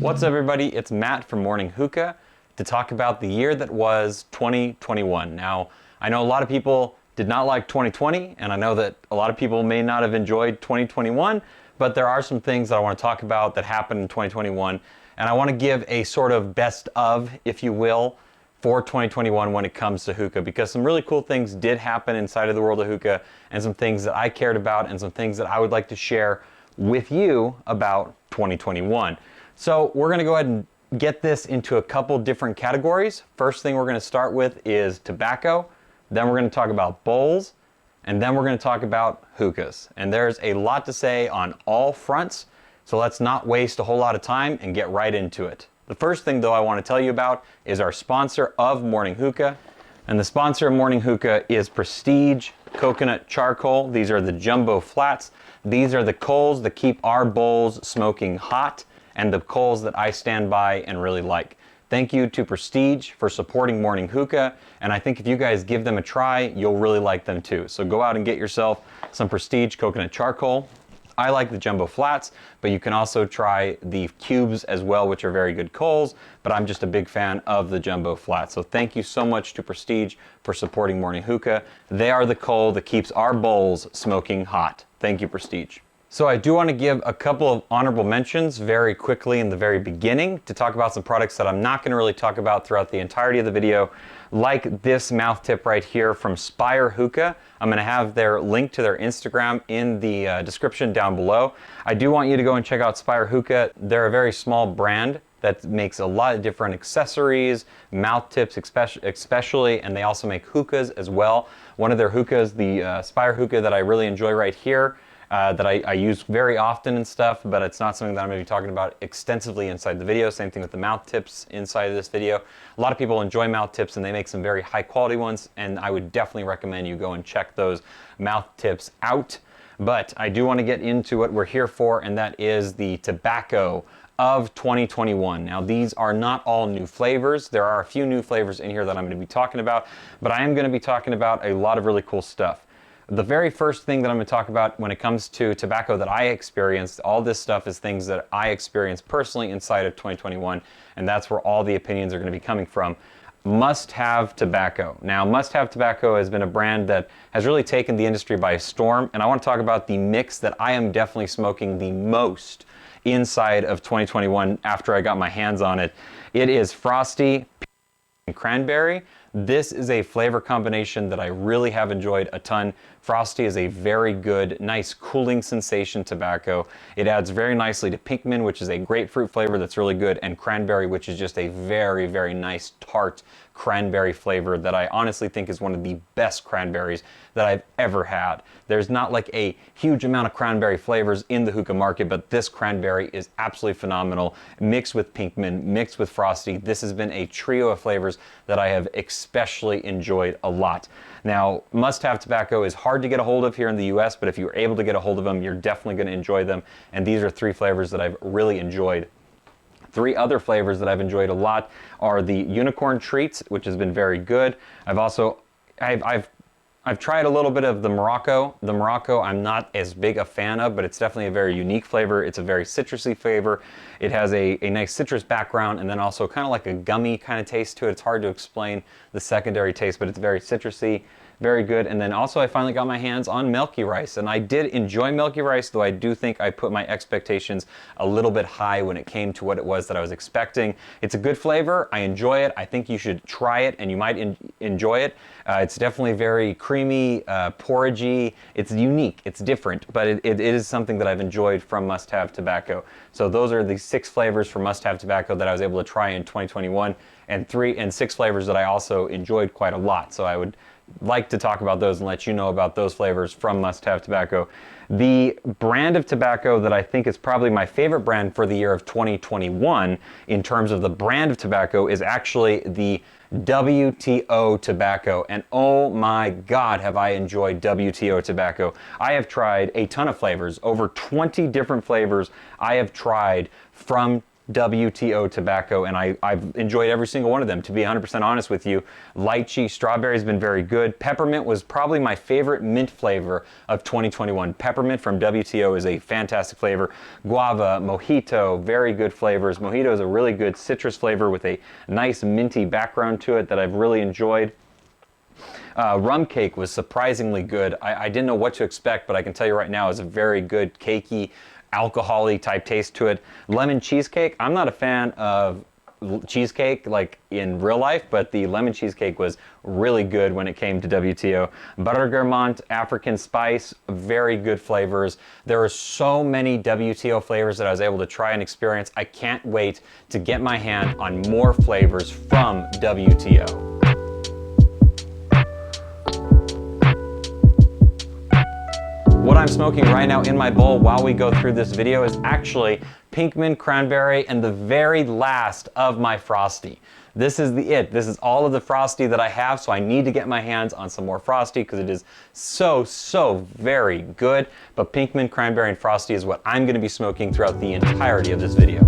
What's up, everybody? It's Matt from Morning Hookah to talk about the year that was 2021. Now, I know a lot of people did not like 2020, and I know that a lot of people may not have enjoyed 2021, but there are some things that I want to talk about that happened in 2021, and I want to give a sort of best of, if you will, for 2021 when it comes to hookah, because some really cool things did happen inside of the world of hookah, and some things that I cared about, and some things that I would like to share with you about 2021. So we're going to go ahead and get this into a couple different categories. First thing we're going to start with is tobacco, then we're going to talk about bowls, and then we're going to talk about hookahs. And there's a lot to say on all fronts, so let's not waste a whole lot of time and get right into it. The first thing, though, I want to tell you about is our sponsor of Morning Hookah. And the sponsor of Morning Hookah is Prestige Coconut Charcoal. These are the jumbo flats. These are the coals that keep our bowls smoking hot, and the coals that I stand by and really like. Thank you to Prestige for supporting Morning Hookah, and I think if you guys give them a try, you'll really like them too. So go out and get yourself some Prestige Coconut Charcoal. I like the jumbo flats, but you can also try the cubes as well, which are very good coals, but I'm just a big fan of the jumbo flats. So thank you so much to Prestige for supporting Morning Hookah. They are the coal that keeps our bowls smoking hot. Thank you, Prestige. So I do want to give a couple of honorable mentions very quickly in the very beginning to talk about some products that I'm not going to really talk about throughout the entirety of the video, like this mouth tip right here from Spire Hookah. I'm going to have their link to their Instagram in the description down below. I do want you to go and check out Spire Hookah. They're a very small brand that makes a lot of different accessories, mouth tips especially, and they also make hookahs as well. One of their hookahs, the Spire Hookah that I really enjoy right here, that I use very often and stuff, but it's not something that I'm going to be talking about extensively inside the video. Same thing with the mouth tips inside of this video. A lot of people enjoy mouth tips, and they make some very high quality ones, and I would definitely recommend you go and check those mouth tips out. But I do want to get into what we're here for, and that is the tobacco of 2021. Now, these are not all new flavors. There are a few new flavors in here that I'm going to be talking about, but I am going to be talking about a lot of really cool stuff. The very first thing that I'm going to talk about when it comes to tobacco that I experienced, all this stuff is things that I experienced personally inside of 2021, and that's where all the opinions are going to be coming from. Must Have Tobacco. Now, Must Have Tobacco has been a brand that has really taken the industry by storm, and I want to talk about the mix that I am definitely smoking the most inside of 2021 after I got my hands on it. It is Frosty and Cranberry. This is a flavor combination that I really have enjoyed a ton. Frosty is a very good, nice cooling sensation tobacco. It adds very nicely to Pinkman, which is a grapefruit flavor that's really good, and Cranberry, which is just a very, very nice tart cranberry flavor that I honestly think is one of the best cranberries that I've ever had. There's not like a huge amount of cranberry flavors in the hookah market, but this cranberry is absolutely phenomenal. Mixed with Pinkman, mixed with Frosty, this has been a trio of flavors that I have especially enjoyed a lot. Now, Must Have Tobacco is hard to get a hold of here in the US, but if you're able to get a hold of them, you're definitely going to enjoy them. And these are three flavors that I've really enjoyed. Three other flavors that I've enjoyed a lot are the Unicorn Treats, which has been very good. I've tried a little bit of the Morocco. The Morocco I'm not as big a fan of, but it's definitely a very unique flavor. It's a very citrusy flavor. It has a nice citrus background, and then also kind of like a gummy kind of taste to it. It's hard to explain the secondary taste, but it's very citrusy. Very good. And then also I finally got my hands on Milky Rice, and I did enjoy Milky Rice, though I do think I put my expectations a little bit high when it came to what it was that I was expecting. It's a good flavor. I enjoy it. I think you should try it, and you might enjoy it. It's definitely very creamy, porridgey. It's unique. It's different, but it is something that I've enjoyed from Must Have Tobacco. So those are the 6 flavors from Must Have Tobacco that I was able to try in 2021, and 6 flavors that I also enjoyed quite a lot. So I would like to talk about those and let you know about those flavors from Must Have Tobacco. The brand of tobacco that I think is probably my favorite brand for the year of 2021 in terms of the brand of tobacco is actually the WTO tobacco. And oh my God, have I enjoyed WTO tobacco. I have tried a ton of flavors, over 20 different flavors I have tried from WTO tobacco, and I've enjoyed every single one of them, to be 100% honest with you. Lychee, strawberry has been very good. Peppermint was probably my favorite mint flavor of 2021. Peppermint from WTO is a fantastic flavor. Guava, mojito, very good flavors. Mojito is a really good citrus flavor with a nice minty background to it that I've really enjoyed. Rum cake was surprisingly good. I didn't know what to expect, but I can tell you right now it's a very good cakey, alcohol-y type taste to it. Lemon cheesecake, I'm not a fan of cheesecake like in real life, but the lemon cheesecake was really good when it came to WTO. Bergamot, African spice, very good flavors. There are so many WTO flavors that I was able to try and experience. I can't wait to get my hand on more flavors from WTO. What I'm smoking right now in my bowl while we go through this video is actually Pinkman Cranberry and the very last of my Frosty. This is This is all of the Frosty that I have, so I need to get my hands on some more Frosty because it is so very good. But Pinkman Cranberry and Frosty is what I'm going to be smoking throughout the entirety of this video.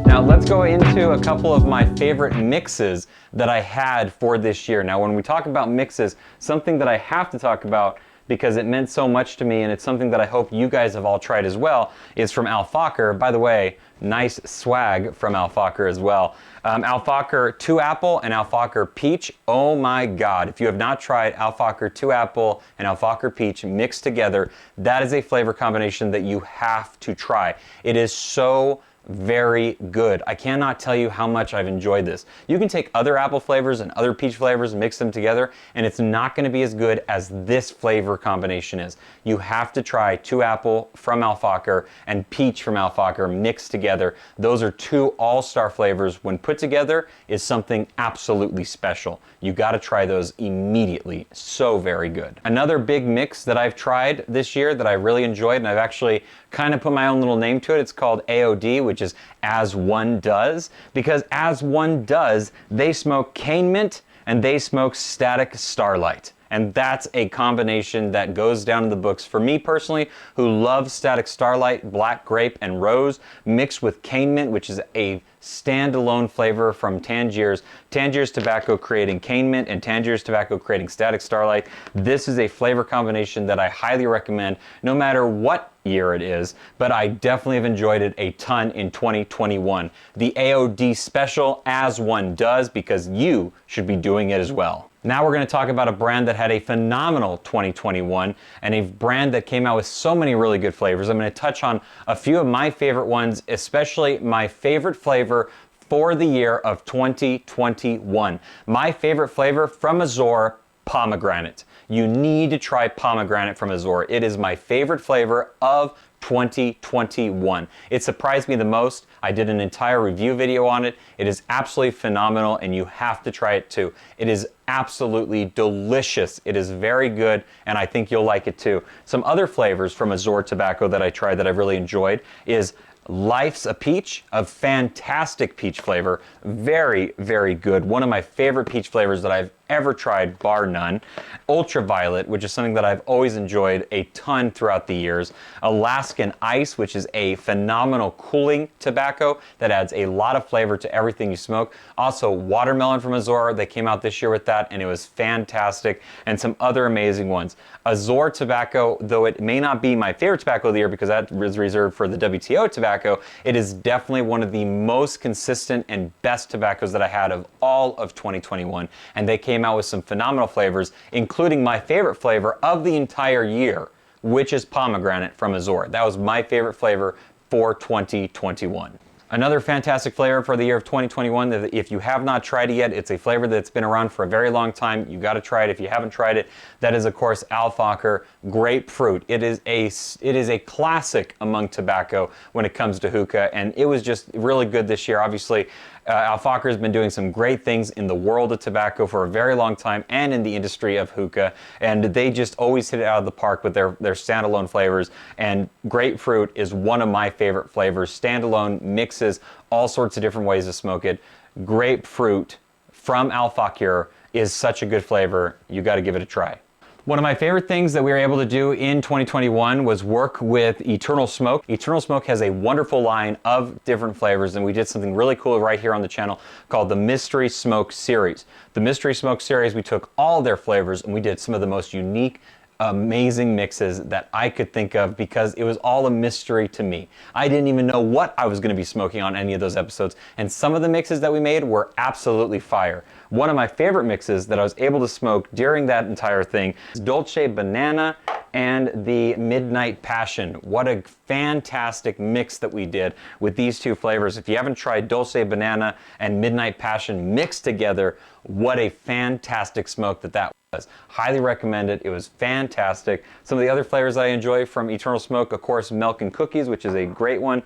Now let's go into a couple of my favorite mixes that I had for this year. Now when we talk about mixes, something that I have to talk about because it meant so much to me and it's something that I hope you guys have all tried as well, is from Al Fakher. By the way, nice swag from Al Fakher as well. Al Fakher 2 Apple and Al Fakher Peach. Oh my God, if you have not tried Al Fakher 2 Apple and Al Fakher Peach mixed together, that is a flavor combination that you have to try. It is so very good. I cannot tell you how much I've enjoyed this. You can take other apple flavors and other peach flavors and mix them together, and it's not going to be as good as this flavor combination is. You have to try 2 Apple from Al Fakher and Peach from Al Fakher mixed together. Those are 2 all-star flavors. When put together, is something absolutely special. You got to try those immediately. So very good. Another big mix that I've tried this year that I really enjoyed, and I've actually kind of put my own little name to it. It's called AOD, which is As One Does, because As One Does, they smoke cane mint and they smoke static starlight. And that's a combination that goes down in the books for me personally, who loves static starlight, black grape, and rose, mixed with cane mint, which is a standalone flavor from Tangiers. Tangiers tobacco creating cane mint and Tangiers tobacco creating static starlight. This is a flavor combination that I highly recommend no matter what year it is, but I definitely have enjoyed it a ton in 2021. The AOD special, As One Does, because you should be doing it as well. Now we're going to talk about a brand that had a phenomenal 2021 and a brand that came out with so many really good flavors. I'm going to touch on a few of my favorite ones, especially my favorite flavor for the year of 2021. My favorite flavor from Azor, pomegranate. You need to try pomegranate from Azor. It is my favorite flavor of 2021. It surprised me the most. I did an entire review video on it. It is absolutely phenomenal and you have to try it too. It is absolutely delicious. It is very good and I think you'll like it too. Some other flavors from Azor tobacco that I tried that I really enjoyed is Life's a Peach, a fantastic peach flavor. Very good. One of my favorite peach flavors that I've ever tried, bar none. Ultraviolet, which is something that I've always enjoyed a ton throughout the years. Alaskan Ice, which is a phenomenal cooling tobacco that adds a lot of flavor to everything you smoke. Also, Watermelon from Azor, they came out this year with that and it was fantastic. And some other amazing ones. Azor tobacco, though it may not be my favorite tobacco of the year because that is reserved for the WTO tobacco, it is definitely one of the most consistent and best tobaccos that I had of all of 2021. And they came out with some phenomenal flavors, including my favorite flavor of the entire year, which is pomegranate from Azor. That was my favorite flavor for 2021. Another fantastic flavor for the year of 2021 that if you have not tried it yet, it's a flavor that's been around for a very long time. You got to try it if you haven't tried it. That is, of course, Al Fakher Grapefruit. It is a classic among tobacco when it comes to hookah, and it was just really good this year. Obviously, Al Fakher has been doing some great things in the world of tobacco for a very long time and in the industry of hookah, and they just always hit it out of the park with their standalone flavors, and grapefruit is one of my favorite flavors. Standalone, mixes, all sorts of different ways to smoke it. Grapefruit from Al Fakher is such a good flavor. You got to give it a try. One of my favorite things that we were able to do in 2021 was work with Eternal Smoke. Eternal Smoke has a wonderful line of different flavors, and we did something really cool right here on the channel called the Mystery Smoke Series. The Mystery Smoke Series, we took all their flavors and we did some of the most unique, amazing mixes that I could think of because it was all a mystery to me. I didn't even know what I was going to be smoking on any of those episodes, and some of the mixes that we made were absolutely fire. One of my favorite mixes that I was able to smoke during that entire thing is Dolce Banana and the Midnight Passion. What a fantastic mix that we did with these two flavors. If you haven't tried Dolce Banana and Midnight Passion mixed together, what a fantastic smoke that was. Highly recommend it. It was fantastic. Some of the other flavors I enjoy from Eternal Smoke, of course, Milk and Cookies, which is a great one.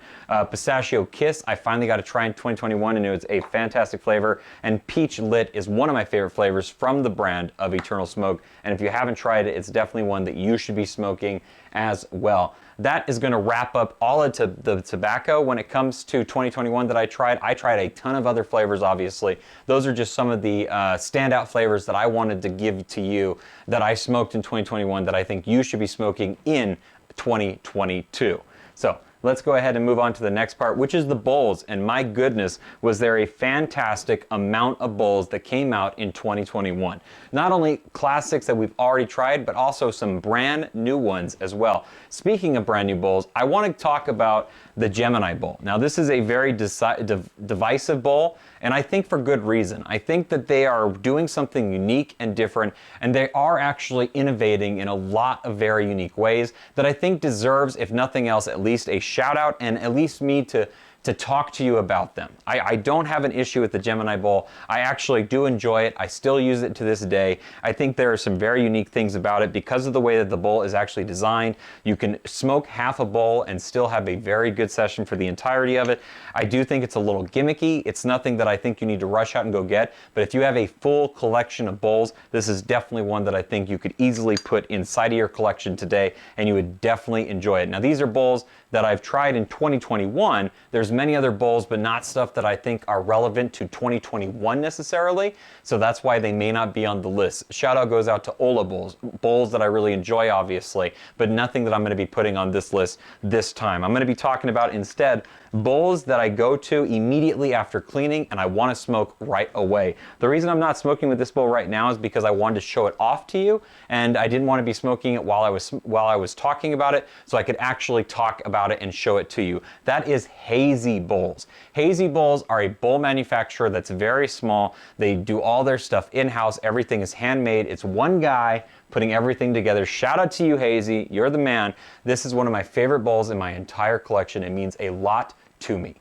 Pistachio Kiss, I finally got to try in 2021, and it was a fantastic flavor. And Peach Lit is one of my favorite flavors from the brand of Eternal Smoke. And if you haven't tried it, it's definitely one that you should be smoking as well. That is going to wrap up all of the tobacco when it comes to 2021 that I tried. I tried a ton of other flavors, obviously. Those are just some of the standout flavors that I wanted to give to you that I smoked in 2021 that I think you should be smoking in 2022. So let's go ahead and move on to the next part, which is the bowls. And my goodness, was there a fantastic amount of bowls that came out in 2021. Not only classics that we've already tried, but also some brand new ones as well. Speaking of brand new bowls, I want to talk about the Gemini bowl. Now, this is a very divisive bowl, and I think for good reason. I think that they are doing something unique and different, and they are actually innovating in a lot of very unique ways that I think deserves, if nothing else, at least a shout out and at least me to talk to you about them. I don't have an issue with the Gemini bowl. I actually do enjoy it. I still use it to this day. I think there are some very unique things about it because of the way that the bowl is actually designed. You can smoke half a bowl and still have a very good session for the entirety of it. I do think it's a little gimmicky. It's nothing that I think you need to rush out and go get, but if you have a full collection of bowls, this is definitely one that I think you could easily put inside of your collection today, and you would definitely enjoy it. Now, these are bowls that I've tried in 2021. There's many other bowls, but not stuff that I think are relevant to 2021 necessarily. So that's why they may not be on the list. Shout out goes out to Ola bowls that I really enjoy, obviously, but nothing that I'm going to be putting on this list this time. I'm going to be talking about instead bowls that I go to immediately after cleaning and I want to smoke right away. The reason I'm not smoking with this bowl right now is because I wanted to show it off to you, and I didn't want to be smoking it while I was talking about it, so I could actually talk about it and show it to you. That is Hazy Bowls. Hazy Bowls are a bowl manufacturer that's very small. They do all their stuff in-house. Everything is handmade. It's one guy putting everything together. Shout out to you, Hazy. You're the man. This is one of my favorite bowls in my entire collection. It means a lot to me.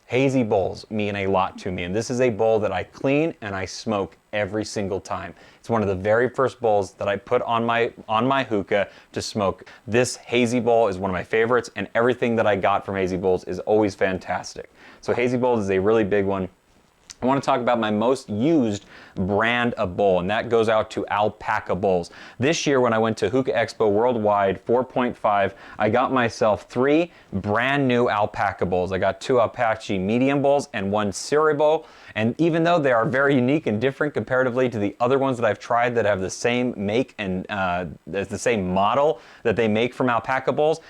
Hazy bowls mean a lot to me, and this is a bowl that I clean and I smoke every single time. It's one of the very first bowls that I put on my hookah to smoke. This Hazy bowl is one of my favorites, and everything that I got from Hazy Bowls is always fantastic. So Hazy Bowls is a really big one. I want to talk about my most used brand of bowl, and that goes out to Alpaca Bowls. This year when I went to Hookah Expo Worldwide 4.5, I got myself 3 brand new Alpaca Bowls. I got 2 Apache medium bowls and 1 Siri bowl, and even though they are very unique and different comparatively to the other ones that I've tried that have the same make and the same model that they make from Alpaca Bowls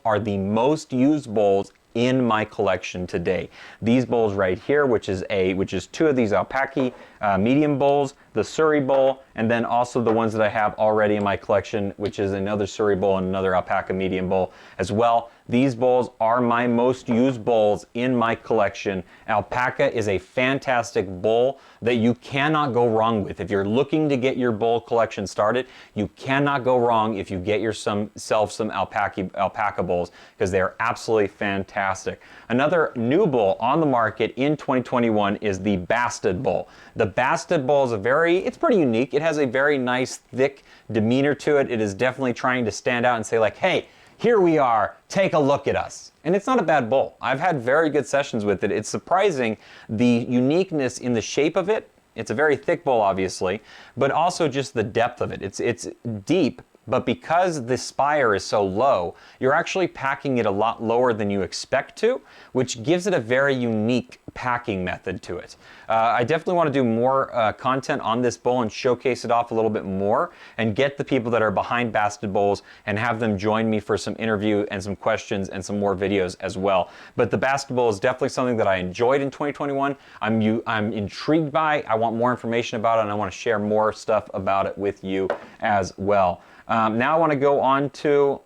are the most used bowls in my collection today. These bowls right here, which is 2 of these Alpaca medium bowls, the Suri bowl, and then also the ones that I have already in my collection, which is another Suri bowl and another Alpaca medium bowl as well. These bowls are my most used bowls in my collection. Alpaca is a fantastic bowl that you cannot go wrong with. If you're looking to get your bowl collection started, you cannot go wrong if you get yourself some Alpaca bowls, because they are absolutely fantastic. Another new bowl on the market in 2021 is the Bastard bowl. The Bastard bowl is it's pretty unique. It has a very nice, thick demeanor to it. It is definitely trying to stand out and say like, hey, here we are, take a look at us. And it's not a bad bowl. I've had very good sessions with it. It's surprising the uniqueness in the shape of it. It's a very thick bowl, obviously, but also just the depth of it. It's deep, but because the spire is so low, you're actually packing it a lot lower than you expect to, which gives it a very unique packing method to it. I definitely want to do more content on this bowl and showcase it off a little bit more and get the people that are behind basket bowls and have them join me for some interview and some questions and some more videos as well. But the basket bowl is definitely something that I enjoyed in 2021. I'm intrigued by. I want more information about it, and I want to share more stuff about it with you as well. Now I want to go on to,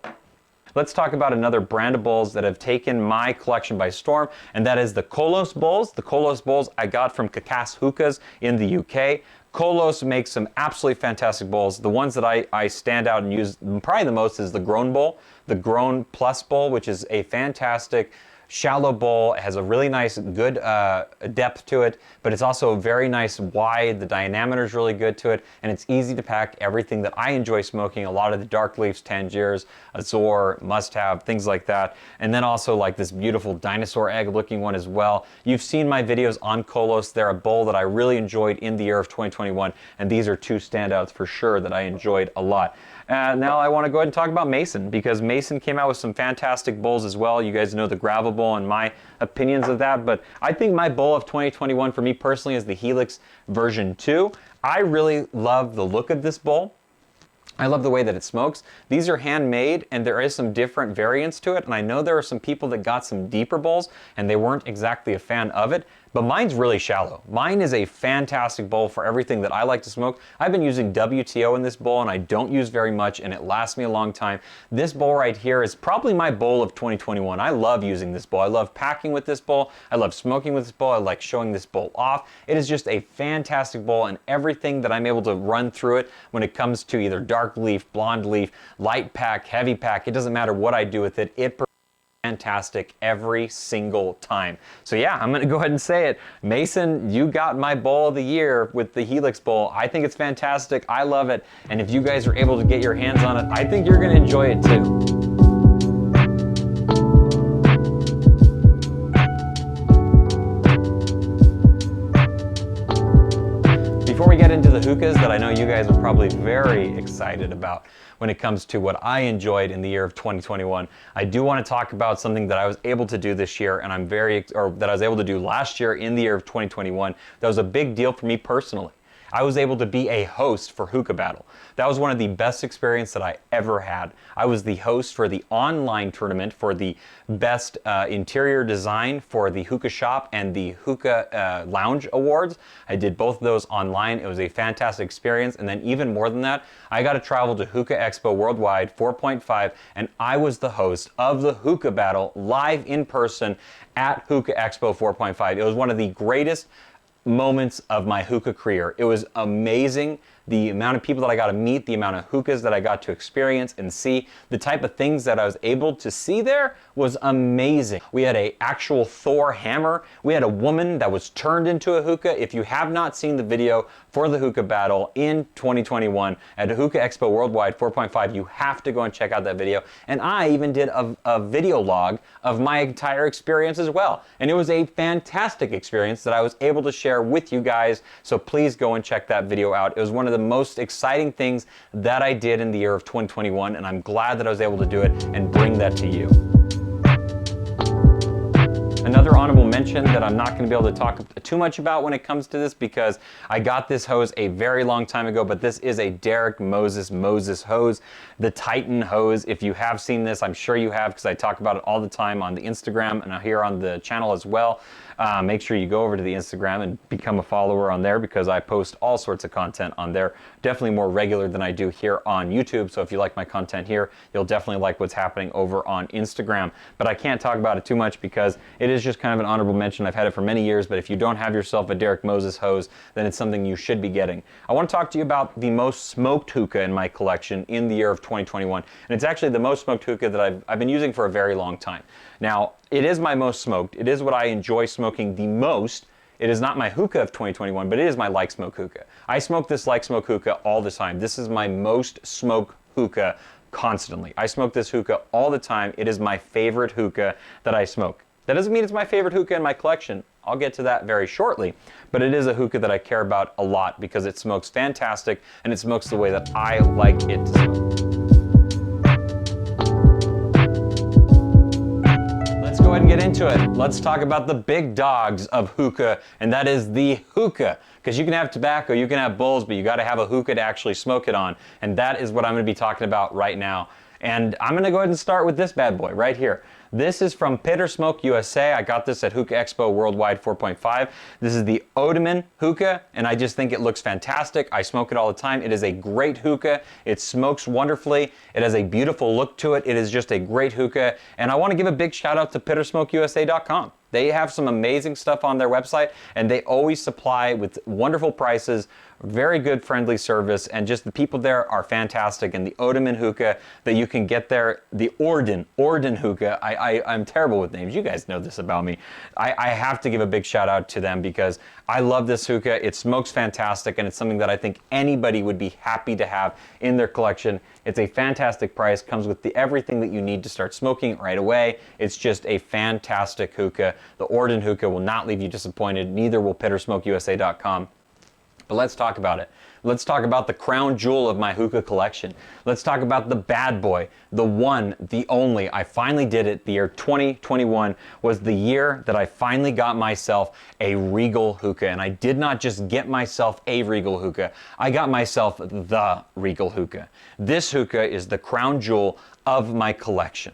let's talk about another brand of bowls that have taken my collection by storm, and that is the Kolos bowls. The Kolos bowls I got from Hookahs in the UK. Kolos makes some absolutely fantastic bowls. The ones that I stand out and use probably the most is the Grown bowl, the Grown Plus bowl, which is a fantastic shallow bowl. It has a really nice, good depth to it, but it's also very nice wide. The diameter is really good to it, and it's easy to pack everything that I enjoy smoking. A lot of the dark leaves, Tangiers, Azor, Must Have, things like that. And then also like this beautiful dinosaur egg looking one as well. You've seen my videos on Kolos. They're a bowl that I really enjoyed in the year of 2021, and these are two standouts for sure that I enjoyed a lot. Now I want to go ahead and talk about Mason, because Mason came out with some fantastic bowls as well. You guys know the gravel bowl and my opinions of that, but I think my bowl of 2021 for me personally is the Helix version 2. I really love the look of this bowl. I love the way that it smokes. These are handmade, and there is some different variants to it, and I know there are some people that got some deeper bowls and they weren't exactly a fan of it, but mine's really shallow. Mine is a fantastic bowl for everything that I like to smoke. I've been using WTO in this bowl, and I don't use very much, and it lasts me a long time. This bowl right here is probably my bowl of 2021. I love using this bowl. I love packing with this bowl. I love smoking with this bowl. I like showing this bowl off. It is just a fantastic bowl, and everything that I'm able to run through it when it comes to either dark leaf, blonde leaf, light pack, heavy pack, it doesn't matter what I do with it. It fantastic every single time. So yeah, I'm gonna go ahead and say it. Mason, you got my bowl of the year with the Helix bowl. I think it's fantastic. I love it. And if you guys are able to get your hands on it, I think you're gonna enjoy it too. Before we get into the hookahs that I know you guys are probably very excited about when it comes to what I enjoyed in the year of 2021, I do want to talk about something that I was able to do this year, and that I was able to do last year in the year of 2021. That was a big deal for me personally. I was able to be a host for Hookah Battle. That was one of the best experiences that I ever had. I was the host for the online tournament for the best interior design for the Hookah Shop and the Hookah Lounge Awards. I did both of those online. It was a fantastic experience. And then even more than that, I got to travel to Hookah Expo Worldwide 4.5, and I was the host of the Hookah Battle live in person at Hookah Expo 4.5. It was one of the greatest moments of my hookah career. It was amazing. The amount of people that I got to meet, the amount of hookahs that I got to experience and see, the type of things that I was able to see there was amazing. We had an actual Thor hammer. We had a woman that was turned into a hookah. If you have not seen the video for the Hookah Battle in 2021 at Hookah Expo Worldwide 4.5, you have to go and check out that video. And I even did a video log of my entire experience as well. And it was a fantastic experience that I was able to share with you guys. So please go and check that video out. It was one of the most exciting things that I did in the year of 2021, and I'm glad that I was able to do it and bring that to you. Another honorable mention that I'm not going to be able to talk too much about when it comes to this, because I got this hose a very long time ago, but this is a Derek Moses hose, the Titan hose. If you have seen this, I'm sure you have, because I talk about it all the time on the Instagram and here on the channel as well. Make sure you go over to the Instagram and become a follower on there, because I post all sorts of content on there, definitely more regular than I do here on YouTube. So if you like my content here, you'll definitely like what's happening over on Instagram. But I can't talk about it too much because it is just kind of an honorable mention. I've had it for many years, but if you don't have yourself a Derek Moses hose, then it's something you should be getting. I want to talk to you about the most smoked hookah in my collection in the year of 2021. And it's actually the most smoked hookah that I've been using for a very long time. Now, it is my most smoked. It is what I enjoy smoking the most. It is not my hookah of 2021, but it is my like smoke hookah. I smoke this like smoke hookah all the time. This is my most smoked hookah constantly. I smoke this hookah all the time. It is my favorite hookah that I smoke. That doesn't mean it's my favorite hookah in my collection. I'll get to that very shortly, but it is a hookah that I care about a lot because it smokes fantastic and it smokes the way that I like it to smoke. Let's go ahead and and get into it. Let's talk about the big dogs of hookah, and that is the hookah. Because you can have tobacco, you can have bowls, but you got to have a hookah to actually smoke it on. And that is what I'm going to be talking about right now. And I'm going to go ahead and start with this bad boy right here. This is from Pitter Smoke USA. I got this at Hookah Expo Worldwide 4.5. This is the Odemin hookah, and I just think it looks fantastic. I smoke it all the time. It is a great hookah. It smokes wonderfully. It has a beautiful look to it. It is just a great hookah. And I want to give a big shout out to PitterSmokeUSA.com. They have some amazing stuff on their website, and they always supply with wonderful prices, very good friendly service, and just the people there are fantastic. And the Odemin hookah that you can get there, the Orden hookah, I'm terrible with names. You guys know this about me. I have to give a big shout out to them because I love this hookah. It smokes fantastic, and it's something that I think anybody would be happy to have in their collection. It's a fantastic price, comes with everything that you need to start smoking right away. It's just a fantastic hookah. The Orden hookah will not leave you disappointed, neither will PitterSmokeUSA.com. But let's talk about it. Let's talk about the crown jewel of my hookah collection. Let's talk about the bad boy, the one, the only. I finally did it. The year 2021 was the year that I finally got myself a Regal hookah. And I did not just get myself a Regal hookah. I got myself the Regal hookah. This hookah is the crown jewel of my collection.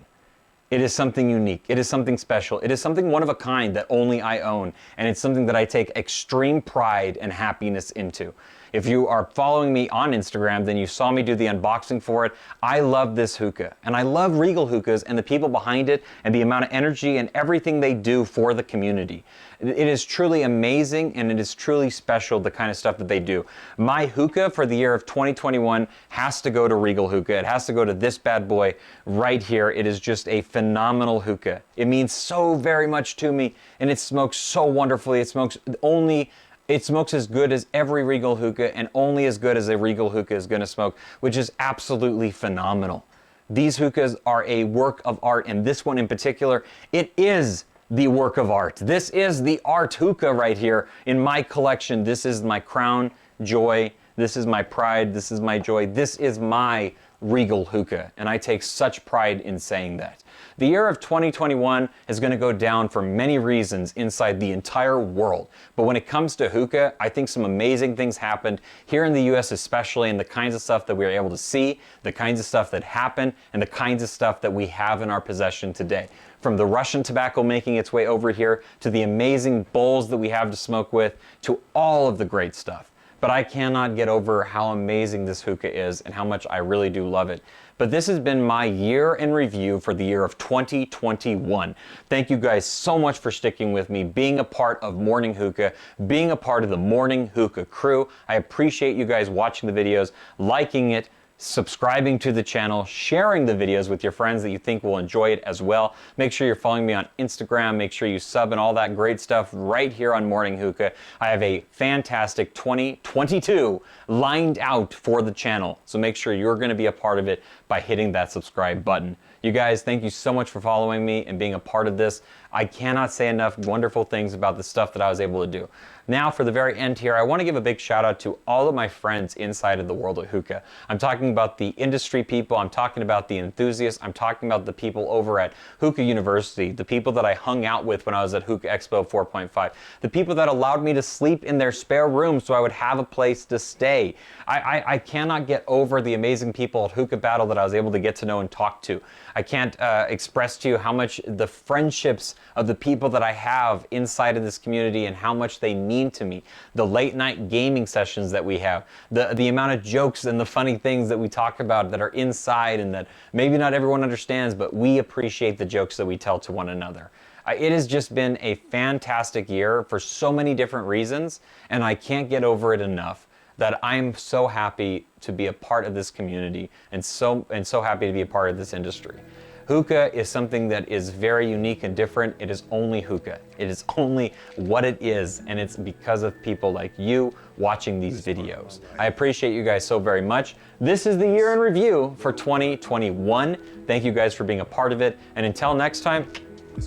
It is something unique. It is something special. It is something one of a kind that only I own. And it's something that I take extreme pride and happiness into. If you are following me on Instagram, then you saw me do the unboxing for it. I love this hookah. And I love Regal hookahs and the people behind it and the amount of energy and everything they do for the community. It is truly amazing, and it is truly special, the kind of stuff that they do. My hookah for the year of 2021 has to go to Regal hookah. It has to go to this bad boy right here. It is just a phenomenal hookah. It means so very much to me, and it smokes so wonderfully. It smokes as good as every Regal hookah, and only as good as a Regal hookah is going to smoke, which is absolutely phenomenal. These hookahs are a work of art, and this one in particular, it is the work of art. This is the art hookah right here in my collection. This is my crown joy. This is my pride. This is my joy. This is my Regal hookah, and I take such pride in saying that. The year of 2021 is going to go down for many reasons inside the entire world. But when it comes to hookah, I think some amazing things happened here in the US especially, and the kinds of stuff that we were able to see, the kinds of stuff that happened, and the kinds of stuff that we have in our possession today. From the Russian tobacco making its way over here, to the amazing bowls that we have to smoke with, to all of the great stuff. But I cannot get over how amazing this hookah is and how much I really do love it. But this has been my year in review for the year of 2021. Thank you guys so much for sticking with me, being a part of Morning Hookah, being a part of the Morning Hookah crew. I appreciate you guys watching the videos, liking it, subscribing to the channel, sharing the videos with your friends that you think will enjoy it as well. Make sure you're following me on Instagram. Make sure you sub and all that great stuff right here on Morning Hookah. I have a fantastic 2022 lined out for the channel. So make sure you're going to be a part of it by hitting that subscribe button. You guys, thank you so much for following me and being a part of this. I cannot say enough wonderful things about the stuff that I was able to do. Now, for the very end here, I want to give a big shout out to all of my friends inside of the world of hookah. I'm talking about the industry people, I'm talking about the enthusiasts, I'm talking about the people over at Hookah University, the people that I hung out with when I was at Hookah Expo 4.5, the people that allowed me to sleep in their spare room so I would have a place to stay. I cannot get over the amazing people at Hookah Battle that I was able to get to know and talk to. I can't express to you how much the friendships of the people that I have inside of this community and how much they mean to me. The late night gaming sessions that we have, the amount of jokes and the funny things that we talk about that are inside and that maybe not everyone understands, but we appreciate the jokes that we tell to one another. It has just been a fantastic year for so many different reasons, and I can't get over it enough that I'm so happy to be a part of this community and so happy to be a part of this industry. Hookah is something that is very unique and different. It is only hookah. It is only what it is, and it's because of people like you watching these videos. I appreciate you guys so very much. This is the year in review for 2021. Thank you guys for being a part of it, and until next time,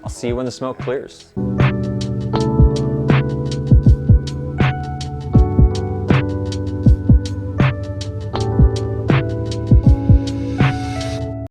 I'll see you when the smoke clears.